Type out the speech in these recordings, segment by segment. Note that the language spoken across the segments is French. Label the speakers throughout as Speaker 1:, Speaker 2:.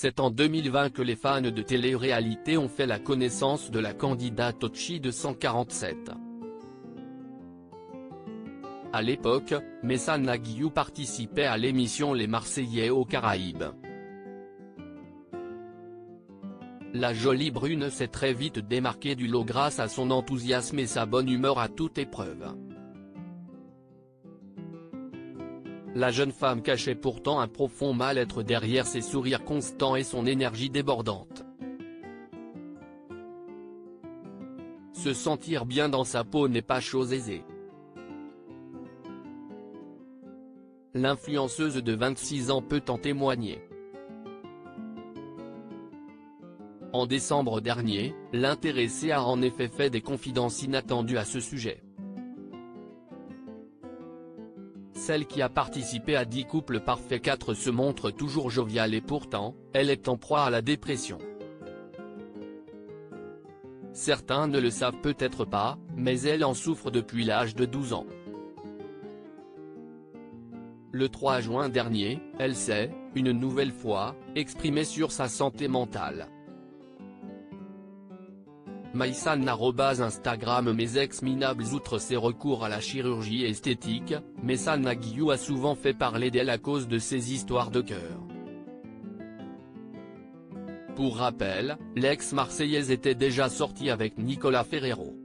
Speaker 1: C'est en 2020 que les fans de télé-réalité ont fait la connaissance de la candidate au Chi 247. À l'époque, Messana Guillou participait à l'émission Les Marseillais aux Caraïbes. La jolie brune s'est très vite démarquée du lot grâce à son enthousiasme et sa bonne humeur à toute épreuve. La jeune femme cachait pourtant un profond mal-être derrière ses sourires constants et son énergie débordante. Se sentir bien dans sa peau n'est pas chose aisée. L'influenceuse de 26 ans peut en témoigner. En décembre dernier, l'intéressée a en effet fait des confidences inattendues à ce sujet. Celle qui a participé à 10 couples parfaits 4 se montre toujours joviale et pourtant, elle est en proie à la dépression. Certains ne le savent peut-être pas, mais elle en souffre depuis l'âge de 12 ans. Le 3 juin dernier, elle s'est, une nouvelle fois, exprimée sur sa santé mentale. Maïsan @Instagram Mes ex minables. Outre ses recours à la chirurgie esthétique, Messana Guillou a souvent fait parler d'elle à cause de ses histoires de cœur. Pour rappel, l'ex-marseillaise était déjà sortie avec Nicolas Ferrero.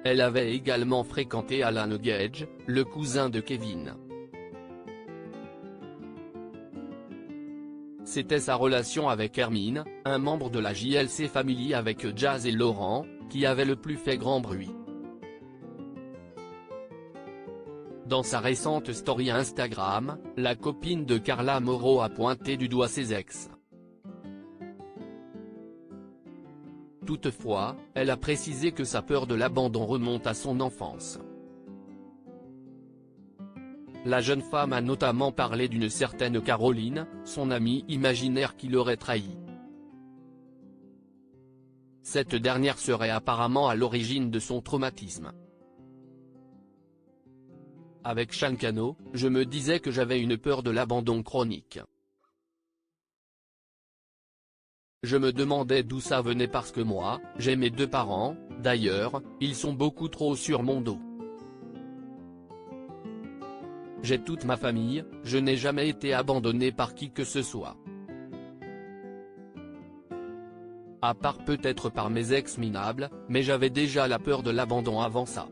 Speaker 1: Elle avait également fréquenté Alan Gage, le cousin de Kevin. C'était sa relation avec Hermine, un membre de la JLC Family avec Jazz et Laurent, qui avait le plus fait grand bruit. Dans sa récente story Instagram, la copine de Carla Moreau a pointé du doigt ses ex. Toutefois, elle a précisé que sa peur de l'abandon remonte à son enfance. La jeune femme a notamment parlé d'une certaine Caroline, son amie imaginaire qui l'aurait trahi. Cette dernière serait apparemment à l'origine de son traumatisme. Avec Sean Cano, je me disais que j'avais une peur de l'abandon chronique. Je me demandais d'où ça venait parce que moi, j'ai mes 2 parents, d'ailleurs, ils sont beaucoup trop sur mon dos. J'ai toute ma famille, je n'ai jamais été abandonné par qui que ce soit. À part peut-être par mes ex minables, mais j'avais déjà la peur de l'abandon avant ça.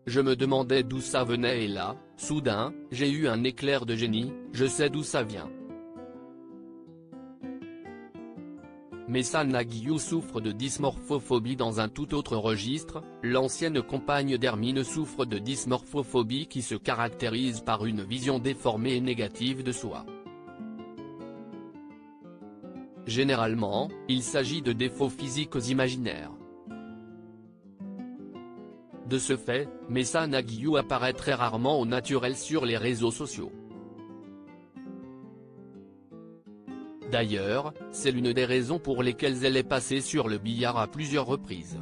Speaker 1: Je me demandais d'où ça venait et là, soudain, j'ai eu un éclair de génie, je sais d'où ça vient. Messana Guillou souffre de dysmorphophobie. Dans un tout autre registre, l'ancienne compagne d'Hermine souffre de dysmorphophobie qui se caractérise par une vision déformée et négative de soi. Généralement, il s'agit de défauts physiques imaginaires. De ce fait, Messana Guillou apparaît très rarement au naturel sur les réseaux sociaux. D'ailleurs, c'est l'une des raisons pour lesquelles elle est passée sur le billard à plusieurs reprises.